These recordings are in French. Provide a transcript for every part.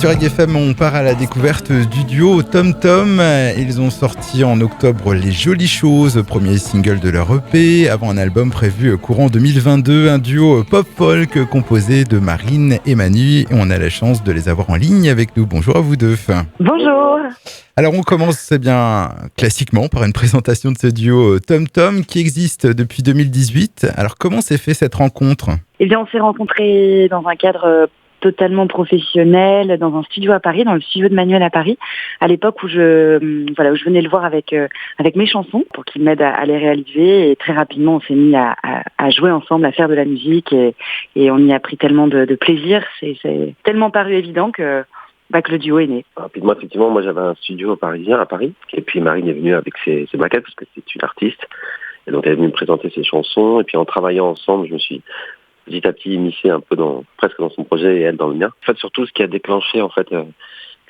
Sur Reggae FM, on part à la découverte du duo Tom Tom. Ils ont sorti en octobre Les Jolies Choses, premier single de leur EP, avant un album prévu courant 2022, un duo pop-folk composé de Marine et Manu. Et on a la chance de les avoir en ligne avec nous. Bonjour à vous deux. Bonjour. Alors on commence bien classiquement par une présentation de ce duo Tom Tom qui existe depuis 2018. Alors comment s'est fait cette rencontre ? Eh bien, on s'est rencontrés dans un cadre totalement professionnel, dans un studio à Paris, dans le studio de Manuel à Paris, à l'époque où je venais le voir avec mes chansons pour qu'il m'aide à les réaliser. Et très rapidement, on s'est mis à jouer ensemble, à faire de la musique et on y a pris tellement de plaisir. C'est tellement paru évident que le duo est né. Rapidement, effectivement, moi j'avais un studio parisien à Paris et puis Marine est venue avec ses maquettes parce que c'est une artiste. Et donc elle est venue me présenter ses chansons et puis en travaillant ensemble, je me suis petit à petit immiscé un peu presque dans son projet et elle dans le mien. En fait, surtout, ce qui a déclenché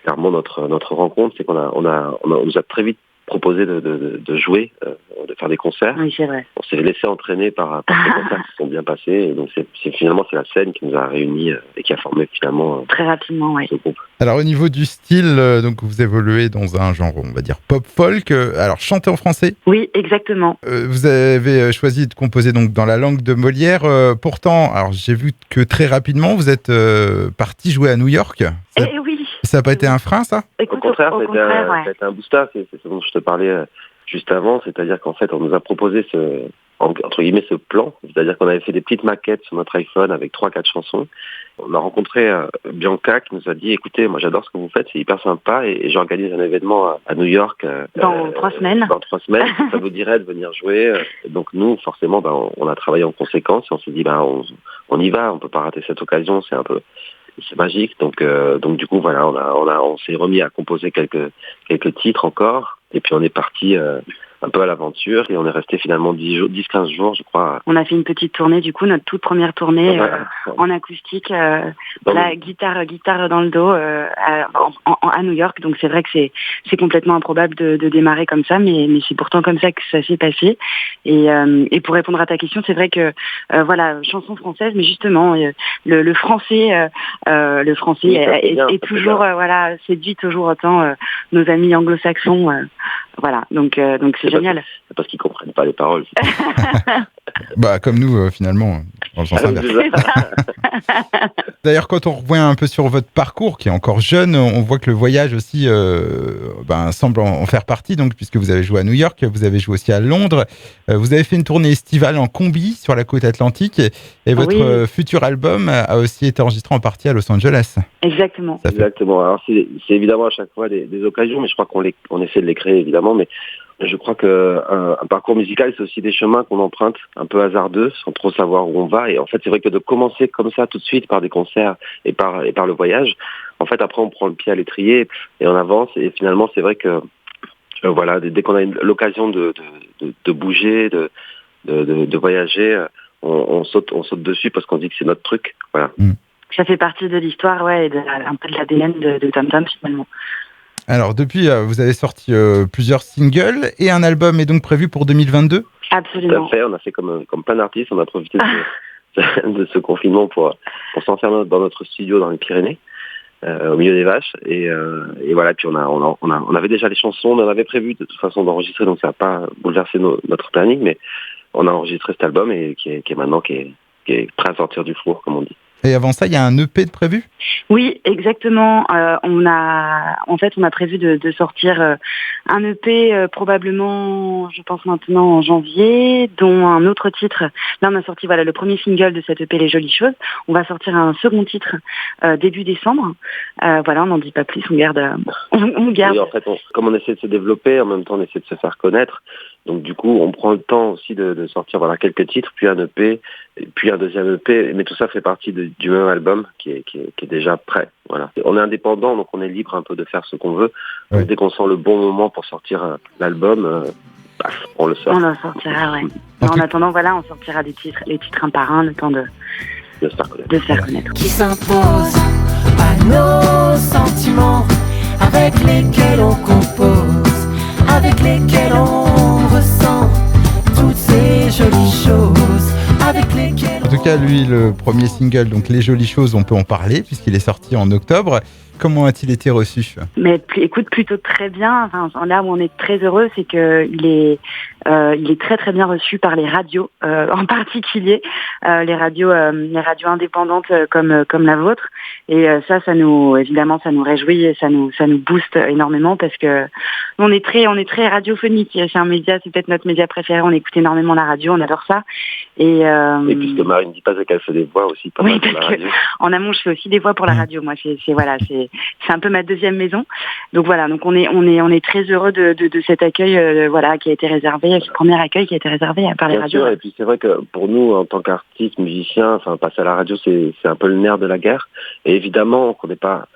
clairement notre rencontre, c'est qu'on nous a très vite proposé de jouer, de faire des concerts. Oui, c'est vrai. On s'est laissé entraîner par ces concerts qui se sont bien passés. Et donc finalement c'est la scène qui nous a réunis et qui a formé finalement très rapidement, ce groupe. Alors au niveau du style, donc vous évoluez dans un genre, on va dire pop-folk. Alors chanter en français ? Oui, exactement. Vous avez choisi de composer donc dans la langue de Molière. Pourtant, alors j'ai vu que très rapidement vous êtes parti jouer à New York. Eh oui. Ça n'a pas été un frein, ça ? Au contraire, ça a été un booster. C'est ce dont je te parlais juste avant. C'est-à-dire qu'en fait, on nous a proposé entre guillemets ce plan. C'est-à-dire qu'on avait fait des petites maquettes sur notre iPhone avec 3-4 chansons. On a rencontré Bianca qui nous a dit « Écoutez, moi j'adore ce que vous faites, c'est hyper sympa et j'organise un événement à New York dans 3 semaines. Dans 3 semaines, ça vous dirait de venir jouer ?» Donc nous, forcément, on a travaillé en conséquence et on s'est dit on y va, on peut pas rater cette occasion, c'est magique. Donc du coup, voilà, on s'est remis à composer quelques titres encore et puis on est parti un peu à l'aventure et on est resté finalement 10-15 jours, je crois. On a fait une petite tournée, du coup, notre toute première tournée en acoustique, guitare dans le dos à New York. Donc c'est vrai que c'est complètement improbable de démarrer comme ça, mais c'est pourtant comme ça que ça s'est passé. Et pour répondre à ta question, c'est vrai que chanson française, mais justement le français est toujours séduit toujours autant nos amis anglo-saxons. Donc c'est génial. C'est parce qu'ils comprennent pas les paroles. Comme nous, finalement, dans le sens inverse. D'ailleurs, quand on revient un peu sur votre parcours, qui est encore jeune, on voit que le voyage aussi semble en faire partie, donc, puisque vous avez joué à New York, vous avez joué aussi à Londres, vous avez fait une tournée estivale en combi sur la côte atlantique, et votre futur album a aussi été enregistré en partie à Los Angeles. Exactement. Exactement. Alors, c'est évidemment à chaque fois des occasions, mais je crois qu'on essaie de les créer, évidemment, mais je crois qu'un parcours musical, c'est aussi des chemins qu'on emprunte un peu hasardeux, sans trop savoir où on va. Et en fait, c'est vrai que de commencer comme ça tout de suite par des concerts et par le voyage, en fait, après, on prend le pied à l'étrier et on avance. Et finalement, c'est vrai que dès qu'on a l'occasion de bouger, de voyager, on saute dessus parce qu'on dit que c'est notre truc. Voilà. Ça fait partie de l'histoire, et un peu de l'ADN de Tom Tom, finalement. Alors, depuis, vous avez sorti plusieurs singles et un album est donc prévu pour 2022 ? Absolument. Tout à fait, on a fait comme plein d'artistes, on a profité de ce confinement pour s'enfermer dans notre studio dans les Pyrénées, au milieu des vaches. Et voilà, puis on avait déjà les chansons, mais on avait prévu de toute façon d'enregistrer, donc ça n'a pas bouleversé notre planning, mais on a enregistré cet album et qui est maintenant prêt à sortir du four, comme on dit. Et avant ça, il y a un EP de prévu ? Oui, exactement. On a prévu de sortir un EP probablement, je pense maintenant en janvier, dont un autre titre. Là, on a sorti le premier single de cet EP, Les Jolies Choses. On va sortir un second titre début décembre. On n'en dit pas plus, on garde. Oui, en fait, comme on essaie de se développer, en même temps on essaie de se faire connaître. Donc du coup, on prend le temps aussi de sortir quelques titres, puis un EP, puis un deuxième EP. Mais tout ça fait partie du même album qui est déjà prêt. Voilà. On est indépendant, donc on est libre un peu de faire ce qu'on veut. Ouais. Dès qu'on sent le bon moment pour sortir l'album, on le sort. On le sortira, ouais. En attendant, on sortira les titres un par un, le temps de se faire connaître. Qui s'impose à nos sentiments, avec lesquels on compose, avec lesquels on ressent toutes ces jolies choses, avec lesquelles... En tout cas, lui, le premier single, donc Les Jolies Choses, on peut en parler puisqu'il est sorti en octobre. Comment a-t-il été reçu ? Mais écoute, plutôt très bien. Enfin, là où on est très heureux, c'est que il est très très bien reçu par les radios, en particulier les radios indépendantes comme la vôtre. Et ça nous réjouit et ça nous booste énormément parce que on est très radiophonique. C'est un média, c'est peut-être notre média préféré. On écoute énormément la radio, on adore ça. Et puisque Marie ne dit pas qu'elle fait des voix aussi pas mal pour la radio. En amont, je fais aussi des voix pour la radio. Moi, c'est un peu ma deuxième maison. Donc voilà, donc on est très heureux de cet accueil, qui a été réservé, ce premier accueil qui a été réservé par les radios. Bien sûr, et puis c'est vrai que pour nous, en tant qu'artistes, musiciens, passer à la radio, c'est un peu le nerf de la guerre. Et évidemment, on n'est pas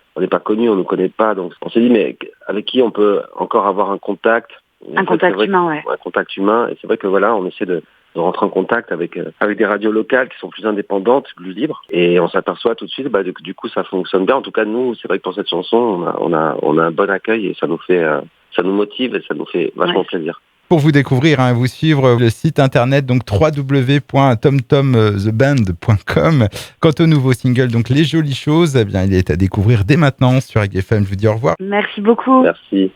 connus, on ne nous connaît pas. Donc on s'est dit, mais avec qui on peut encore avoir un contact? Un contact humain, ouais. Un contact humain. Et c'est vrai que on essaie de rentrer en contact avec des radios locales qui sont plus indépendantes, plus libres. Et on s'aperçoit tout de suite, du coup, ça fonctionne bien. En tout cas, nous, c'est vrai que pour cette chanson, on a un bon accueil et ça nous motive et ça nous fait vachement plaisir. Pour vous découvrir, vous suivre le site internet, donc www.tomtomtheband.com. Quant au nouveau single, donc Les Jolies Choses, il est à découvrir dès maintenant sur Reggae FM. Je vous dis au revoir. Merci beaucoup. Merci.